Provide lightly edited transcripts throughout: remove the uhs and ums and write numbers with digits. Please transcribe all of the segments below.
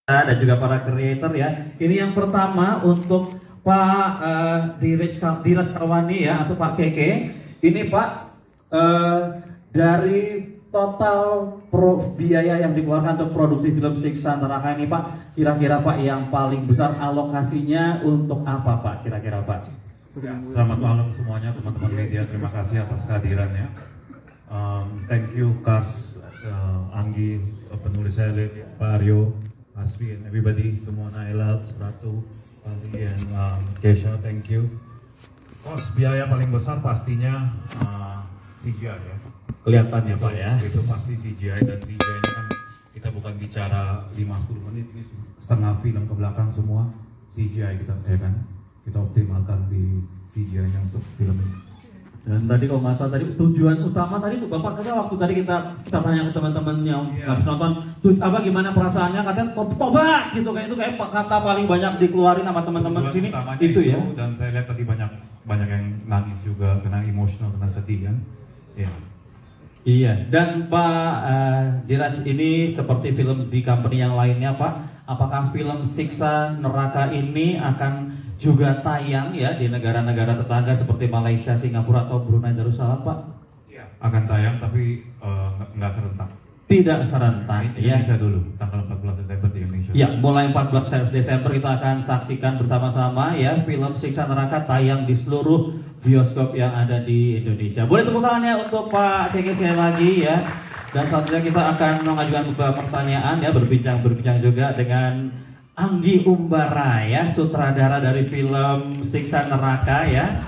dan juga para creator ya. Ini yang pertama untuk Pak Diraj Karwani ya, atau Pak Keke. Ini Pak, dari total biaya yang dikeluarkan untuk produksi film Siksa Neraka ini Pak, kira-kira Pak yang paling besar alokasinya untuk apa Pak, kira-kira Pak? Ya, selamat malam semuanya teman-teman media, terima kasih atas kehadirannya. Thank you Kas, Anggi, penulis saya, Pak Aryo, Asfi, and everybody, semua Naila, Ratu, Ali, and Kesha, thank you. Kos biaya paling besar pastinya CGI ya. Kelihatannya Pak ya. Itu pasti CGI, dan CGI-nya kan kita bukan bicara 50 menit, ini setengah film ke belakang semua CGI kita, ya kan? Kita optimalkan di CGI-nya untuk film ini. Dan tadi kalau nggak salah tadi tujuan utama tadi tuh Bapak kata waktu tadi kita tanya ke teman-teman yang habis nonton, apa gimana perasaannya, katanya tobat gitu, kayak itu kayak kata paling banyak dikeluarin sama teman-teman di sini itu ya. Dan saya lihat tadi banyak yang nangis juga, kena emosional, kena sedih kan. Ya. Iya, dan Pak Diraj, ini seperti film di company yang lainnya Pak, apakah film Siksa Neraka ini akan juga tayang ya di negara-negara tetangga seperti Malaysia, Singapura atau Brunei Darussalam Pak? Iya, akan tayang tapi nggak serentak. Tidak serentak ya. Indonesia dulu, tanggal 14 Desember di Indonesia. Ya, mulai 14 Desember kita akan saksikan bersama-sama ya film Siksa Neraka tayang di seluruh bioskop yang ada di Indonesia. Boleh tepuk tangannya untuk Pak Keke sekali lagi ya. Dan selanjutnya kita akan mengajukan beberapa pertanyaan ya, berbincang juga dengan Anggi Umbara ya, sutradara dari film Siksa Neraka ya.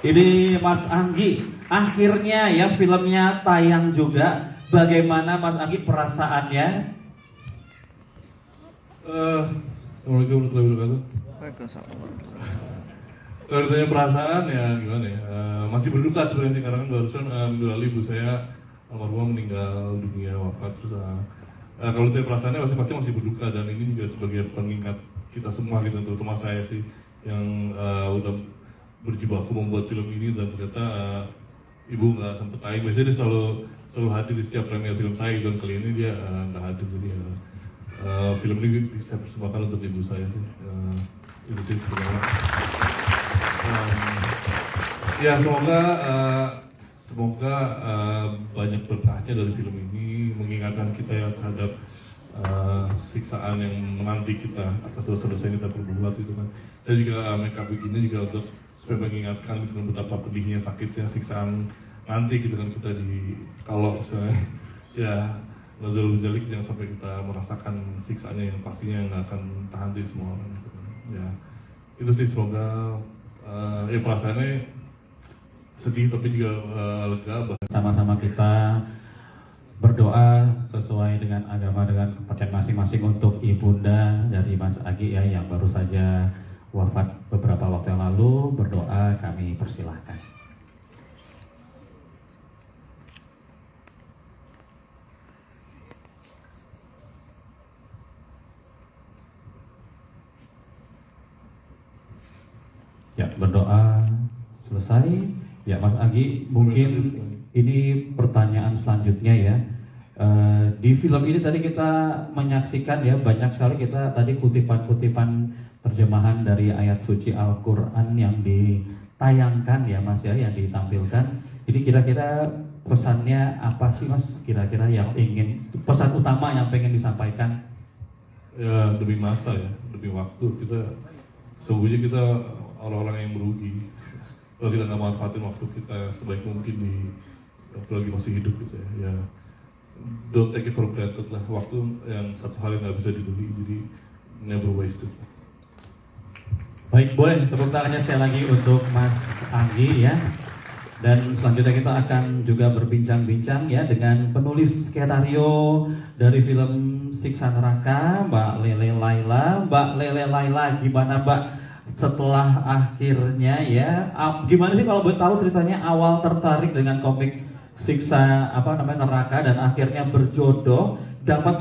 Ini Mas Anggi, akhirnya ya filmnya tayang juga. Bagaimana Mas Anggi perasaannya? Assalamualaikum warahmatullahi wabarakatuh. Kalau ditanya perasaan ya gimana ya, masih berduka sebenarnya sih, karena kan barusan minggu lalu ibu saya almarhumah meninggal dunia, wafat. Terus kalau ditanya perasaannya pasti masih berduka, dan ini juga sebagai pengingat kita semua gitu, terutama saya sih yang udah berjibaku membuat film ini, dan ternyata ibu nggak sempet tayang. Biasanya dia selalu hadir di setiap premier film saya, dan kali ini dia nggak hadir. Jadi film ini bisa persembahkan untuk ibu saya sih. Itu sih sebenarnya. Ya semoga banyak berkahnya dari film ini, mengingatkan kita ya terhadap siksaan yang menanti kita atas dosa-dosa yang kita perbuat itu kan. Saya juga make up begini juga untuk supaya mengingatkan gitu, betapa pedihnya, sakitnya siksaan nanti gitu kan, kita kalau misalnya ya nazarul jalik, jangan sampai kita merasakan siksaannya yang pastinya nggak akan tahan di semua orang gitu kan. Ya itu sih, semoga ya perasaannya sedih tapi juga lega. Sama-sama kita berdoa sesuai dengan agama, dengan kepercayaan masing-masing untuk ibunda dari Mas Anggi ya, yang baru saja wafat beberapa waktu yang lalu. Berdoa kami persilahkan. Ya, berdoa selesai. Ya, Mas Anggi, mungkin ini pertanyaan selanjutnya ya. Di film ini tadi kita menyaksikan ya, banyak sekali kita tadi kutipan-kutipan terjemahan dari ayat suci Al-Quran yang ditayangkan ya Mas ya, yang ditampilkan. Ini kira-kira pesannya apa sih Mas? Kira-kira yang ingin, pesan utama yang pengen disampaikan? Ya demi masa ya, demi waktu, sesungguhnya kita orang-orang yang merugi kalau kita nggak manfaatin waktu kita sebaik mungkin di waktu lagi masih hidup gitu ya. Ya don't take it for granted lah, waktu yang satu hal yang nggak bisa dibeli, jadi never waste it. Baik, boleh tepuk tangannya sekali lagi untuk Mas Anggi ya. Dan selanjutnya kita akan juga berbincang-bincang ya dengan penulis skenario dari film Siksa Neraka, Mbak Lele Laila. Mbak Lele Laila, gimana Mbak setelah akhirnya ya, gimana sih kalau boleh tahu ceritanya awal tertarik dengan komik Siksa Neraka dan akhirnya berjodoh dapat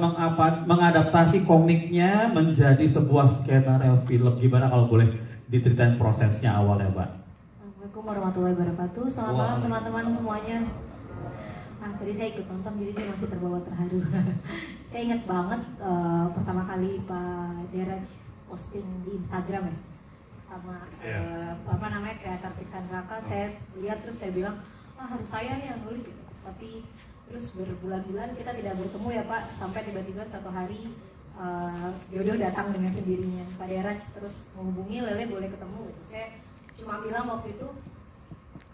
mengadaptasi komiknya menjadi sebuah skenario film. Gimana kalau boleh diceritain prosesnya awalnya Mbak? Assalamualaikum warahmatullahi wabarakatuh. Selamat malam teman-teman semuanya. Tadi saya ikut nonton, jadi saya masih terbawa terharu. Saya ingat banget pertama kali Pak Deraj posting di Instagram ya, sama apa namanya kreator Siksa Neraka. Saya lihat terus saya bilang, harus saya nih yang nulis gitu. Tapi terus berbulan-bulan kita tidak bertemu ya Pak, sampai tiba-tiba suatu hari jodoh datang dengan sendirinya. Pak Deraj terus menghubungi, Lele boleh ketemu gitu. Saya cuma bilang waktu itu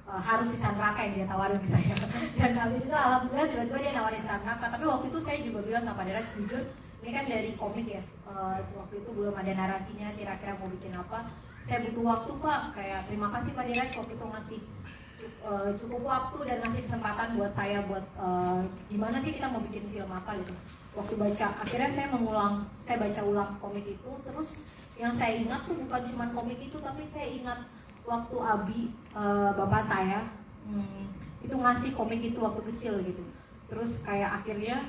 harus Siksa Neraka yang dia tawarin ke saya. Dan habis itu alhamdulillah tiba-tiba dia nawarin Siksa Neraka. Tapi waktu itu saya juga bilang sama Pak Deraj, jujur ini kan dari komik ya, waktu itu belum ada narasinya kira-kira mau bikin apa. Saya butuh waktu Pak, kayak terima kasih Pak Deraj waktu itu ngasih cukup waktu dan ngasih kesempatan buat saya buat gimana sih kita mau bikin film apa gitu. Waktu baca, akhirnya saya baca ulang komik itu. Terus yang saya ingat tuh bukan cuma komik itu, tapi saya ingat waktu Abi, bapak saya, itu ngasih komik itu waktu kecil gitu. Terus kayak akhirnya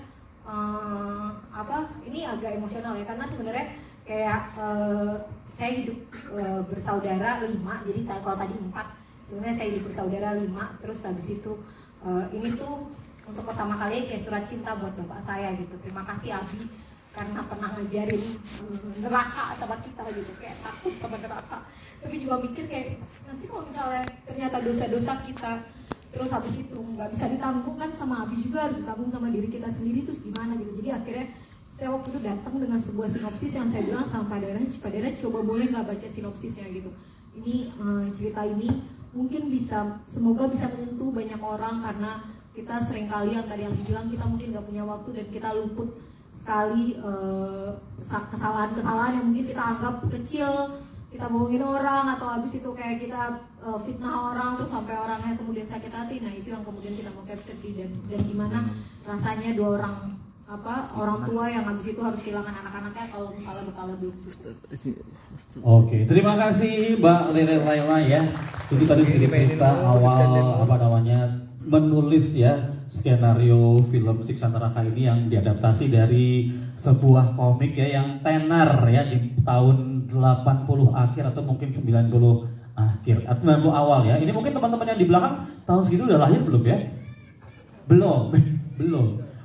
ini agak emosional ya, karena sebenarnya kayak saya hidup bersaudara 5, jadi kalau tadi 4, sebenarnya saya hidup bersaudara 5. Terus habis itu ini tuh untuk pertama kali kayak surat cinta buat bapak saya gitu. Terima kasih Abi karena pernah ngajarin neraka sama kita gitu, kayak takut sama neraka. Tapi juga mikir kayak nanti kalau misalnya ternyata dosa-dosa kita terus habis itu nggak bisa ditanggung kan sama Abi, juga harus ditanggung sama diri kita sendiri, terus gimana gitu. Jadi akhirnya saya waktu itu datang dengan sebuah sinopsis yang saya bilang sama Pak Deraj coba boleh nggak baca sinopsisnya gitu. Ini cerita ini mungkin semoga bisa menyentuh banyak orang, karena kita seringkali yang tadi yang dibilang kita mungkin nggak punya waktu dan kita luput sekali kesalahan-kesalahan yang mungkin kita anggap kecil, kita bohongin orang atau habis itu kayak kita fitnah orang terus sampai orangnya kemudian sakit hati. Nah itu yang kemudian kita mau capture dan gimana rasanya orang tua yang habis itu harus kehilangan anak-anaknya kalau misalnya berkala belum. Oke, terima kasih Mbak Lele Laila ya. Itu tadi sedikit cerita awal menulis ya skenario film Siksa Neraka ini yang diadaptasi dari sebuah komik ya yang tenar ya di tahun 80 akhir atau mungkin 90 akhir atau 90 awal ya. Ini mungkin teman-teman yang di belakang tahun segitu udah lahir belum ya? Belum.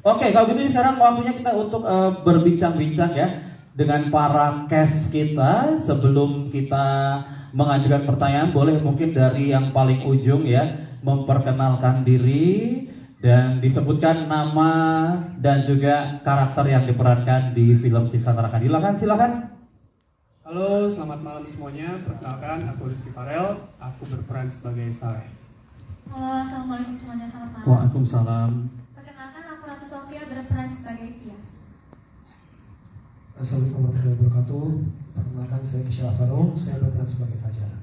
Oke, kalau gitu sekarang waktunya kita untuk berbincang-bincang ya dengan para cast kita. Sebelum kita mengajukan pertanyaan, boleh mungkin dari yang paling ujung ya memperkenalkan diri dan disebutkan nama dan juga karakter yang diperankan di film Siksa Neraka. Silakan. Halo, selamat malam semuanya. Perkenalkan, aku Rizky Farel. Aku berperan sebagai Saleh. Halo, assalamualaikum semuanya. Selamat malam. Waalaikumsalam. Perkenalkan, aku Ratu Sofia berperan sebagai Tias. Assalamualaikum warahmatullahi wabarakatuh. Perkenalkan, saya Kisha Alvaro. Saya berperan sebagai Fajar.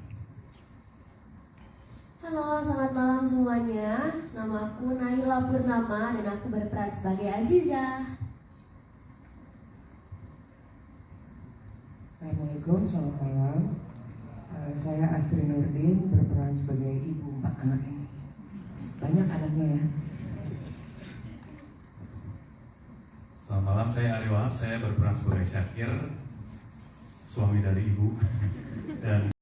Halo, selamat malam semuanya. Nama aku Nahila Purnama dan aku berperan sebagai Aziza. Assalamualaikum, selamat malam. Saya Astri Nurdin berperan sebagai ibu 4 anak ini. Banyak anaknya ya. Selamat malam, saya Ari Wahab. Saya berperan sebagai Syakir, suami dari ibu. Dan